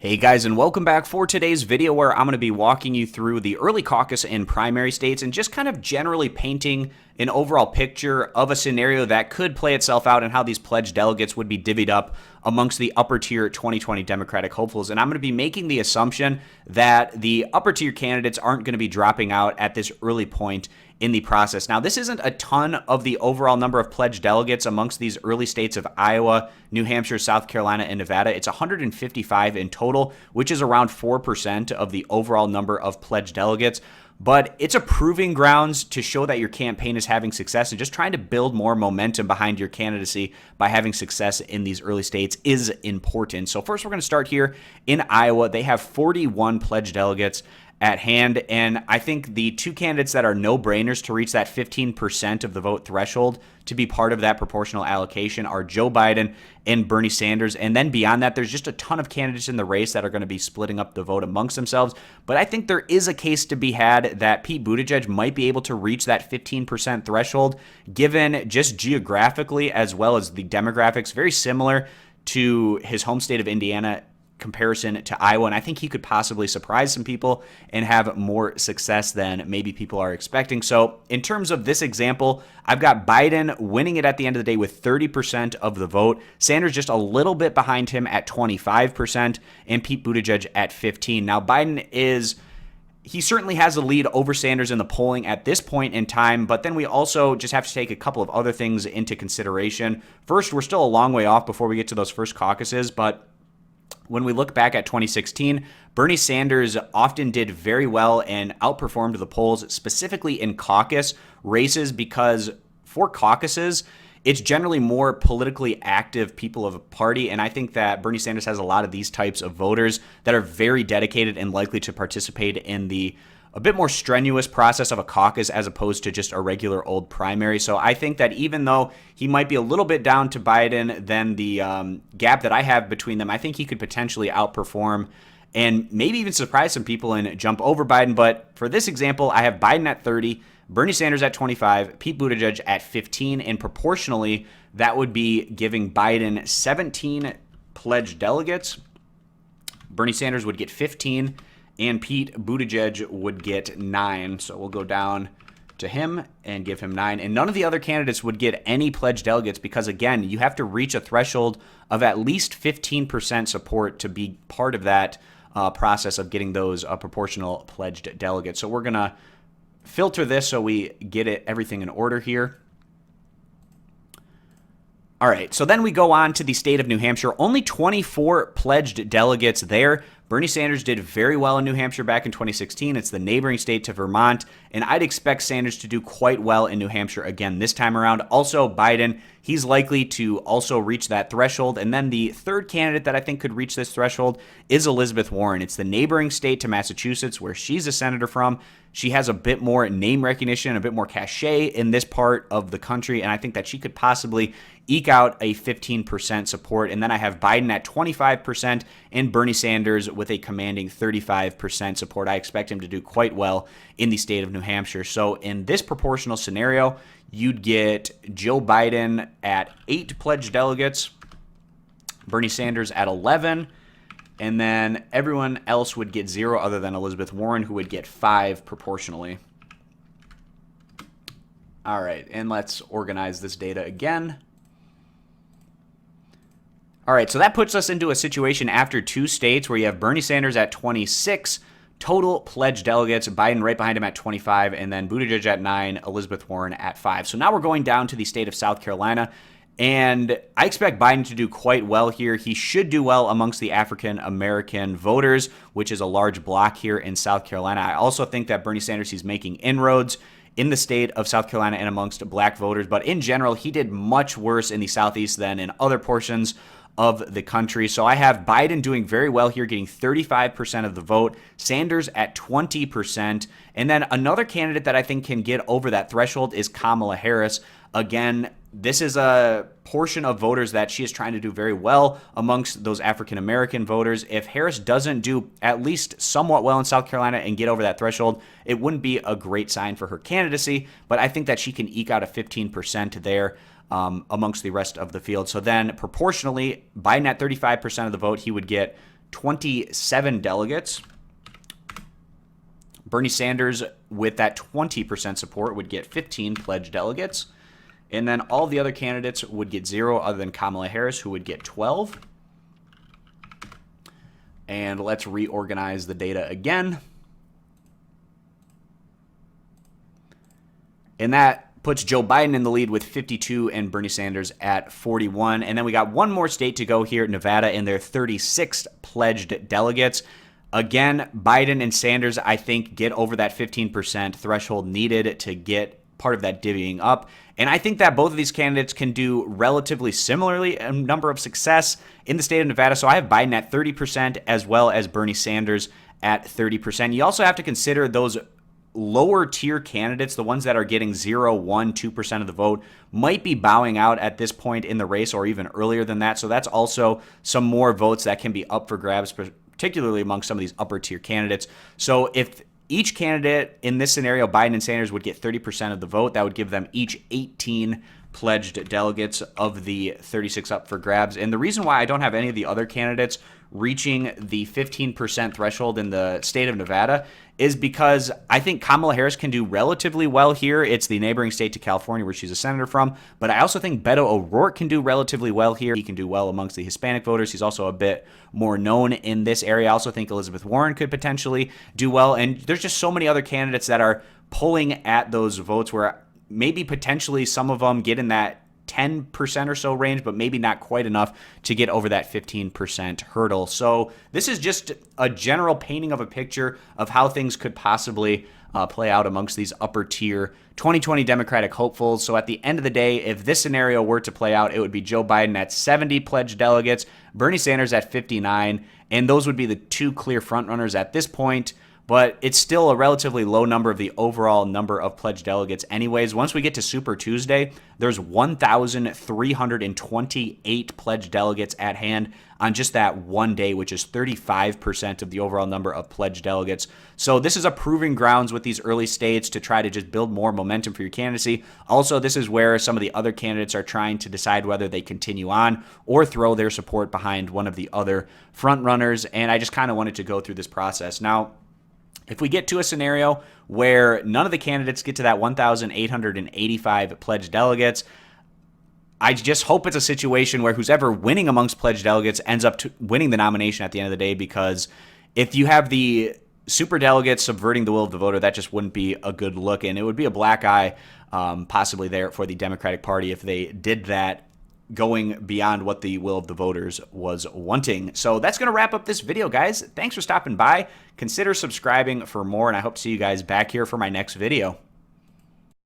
Hey guys, and welcome back for today's video where I'm going to be walking you through the early caucus and primary states and just kind of generally painting an overall picture of a scenario that could play itself out and how these pledged delegates would be divvied up amongst the upper tier 2020 Democratic hopefuls. And I'm going to be making the assumption that the upper tier candidates aren't going to be dropping out at this early point in the process. Now, this isn't a ton of the overall number of pledged delegates amongst these early states of Iowa, New Hampshire, South Carolina, and Nevada. It's 155 in total, which is around 4% of the overall number of pledged delegates. But it's a proving grounds to show that your campaign is having success, and just trying to build more momentum behind your candidacy by having success in these early states is important. So first, we're going to start here in Iowa. They have 41 pledged delegates at hand, and I think the two candidates that are no-brainers to reach that 15% of the vote threshold to be part of that proportional allocation are Joe Biden and Bernie Sanders. And then beyond that, there's just a ton of candidates in the race that are going to be splitting up the vote amongst themselves. But I think there is a case to be had that Pete Buttigieg might be able to reach that 15% threshold, given just geographically as well as the demographics, very similar to his home state of Indiana comparison to Iowa, and I think he could possibly surprise some people and have more success than maybe people are expecting. So in terms of this example, I've got Biden winning it at the end of the day with 30% of the vote, Sanders just a little bit behind him at 25%, and Pete Buttigieg at 15%. Now, he certainly has a lead over Sanders in the polling at this point in time, but then we also just have to take a couple of other things into consideration. First, we're still a long way off before we get to those first caucuses, but when we look back at 2016, Bernie Sanders often did very well and outperformed the polls, specifically in caucus races, because for caucuses, it's generally more politically active people of a party, and I think that Bernie Sanders has a lot of these types of voters that are very dedicated and likely to participate in a bit more strenuous process of a caucus as opposed to just a regular old primary. So I think that even though he might be a little bit down to Biden than the gap that I have between them, I think he could potentially outperform and maybe even surprise some people and jump over Biden. But for this example, I have Biden at 30, Bernie Sanders at 25, Pete Buttigieg at 15, and proportionally, that would be giving Biden 17 pledged delegates. Bernie Sanders would get 15, and Pete Buttigieg would get 9. So we'll go down to him and give him 9. And none of the other candidates would get any pledged delegates because, again, you have to reach a threshold of at least 15% support to be part of that process of getting those proportional pledged delegates. So we're going to filter this so we get everything in order here. All right, so then we go on to the state of New Hampshire. Only 24 pledged delegates there. Bernie Sanders did very well in New Hampshire back in 2016. It's the neighboring state to Vermont, and I'd expect Sanders to do quite well in New Hampshire again this time around. Also, Biden, he's likely to also reach that threshold. And then the third candidate that I think could reach this threshold is Elizabeth Warren. It's the neighboring state to Massachusetts, where she's a senator from. She has a bit more name recognition, a bit more cachet in this part of the country, and I think that she could possibly eke out a 15% support. And then I have Biden at 25% and Bernie Sanders with a commanding 35% support. I expect him to do quite well in the state of New Hampshire. So in this proportional scenario, you'd get Joe Biden at 8 pledged delegates, Bernie Sanders at 11, and then everyone else would get 0 other than Elizabeth Warren, who would get 5 proportionally. All right, and let's organize this data again. All right, so that puts us into a situation after 2 states where you have Bernie Sanders at 26 total pledged delegates, Biden right behind him at 25, and then Buttigieg at 9, Elizabeth Warren at 5. So now we're going down to the state of South Carolina, and I expect Biden to do quite well here. He should do well amongst the African-American voters, which is a large block here in South Carolina. I also think that Bernie Sanders, he's making inroads in the state of South Carolina and amongst black voters, but in general, he did much worse in the Southeast than in other portions of the country. So I have Biden doing very well here, getting 35% of the vote, Sanders at 20%, and then another candidate that I think can get over that threshold is Kamala Harris. Again, this is a portion of voters that she is trying to do very well amongst those African-American voters. If Harris doesn't do at least somewhat well in South Carolina and get over that threshold, it wouldn't be a great sign for her candidacy, but I think that she can eke out a 15% there amongst the rest of the field. So then proportionally, Biden at 35% of the vote, he would get 27 delegates. Bernie Sanders, with that 20% support, would get 15 pledged delegates. And then all the other candidates would get 0 other than Kamala Harris, who would get 12. And let's reorganize the data again. And that puts Joe Biden in the lead with 52 and Bernie Sanders at 41. And then we got one more state to go here, Nevada, and their 36 pledged delegates. Again, Biden and Sanders, I think, get over that 15% threshold needed to get part of that divvying up. And I think that both of these candidates can do relatively similarly a number of success in the state of Nevada. So I have Biden at 30% as well as Bernie Sanders at 30%. You also have to consider those lower tier candidates, the ones that are getting 0, 1, 2% of the vote, might be bowing out at this point in the race or even earlier than that. So that's also some more votes that can be up for grabs, particularly among some of these upper tier candidates. So if each candidate in this scenario, Biden and Sanders, would get 30% of the vote, that would give them each 18 pledged delegates of the 36 up for grabs. And the reason why I don't have any of the other candidates reaching the 15% threshold in the state of Nevada is because I think Kamala Harris can do relatively well here. It's the neighboring state to California where she's a senator from. But I also think Beto O'Rourke can do relatively well here. He can do well amongst the Hispanic voters. He's also a bit more known in this area. I also think Elizabeth Warren could potentially do well. And there's just so many other candidates that are pulling at those votes where maybe potentially some of them get in that 10% or so range, but maybe not quite enough to get over that 15% hurdle. So this is just a general painting of a picture of how things could possibly play out amongst these upper tier 2020 Democratic hopefuls. So at the end of the day, if this scenario were to play out, it would be Joe Biden at 70 pledged delegates, Bernie Sanders at 59, and those would be the two clear frontrunners at this point. But it's still a relatively low number of the overall number of pledged delegates anyways. Once we get to Super Tuesday, there's 1,328 pledged delegates at hand on just that one day, which is 35% of the overall number of pledged delegates. So this is a proving grounds with these early states to try to just build more momentum for your candidacy. Also, this is where some of the other candidates are trying to decide whether they continue on or throw their support behind one of the other frontrunners. And I just kind of wanted to go through this process. Now, if we get to a scenario where none of the candidates get to that 1,885 pledged delegates, I just hope it's a situation where who's ever winning amongst pledged delegates ends up winning the nomination at the end of the day, because if you have the super delegates subverting the will of the voter, that just wouldn't be a good look, and it would be a black eye possibly there for the Democratic Party if they did that, going beyond what the will of the voters was wanting. So that's going to wrap up this video, guys. Thanks for stopping by. Consider subscribing for more, and I hope to see you guys back here for my next video.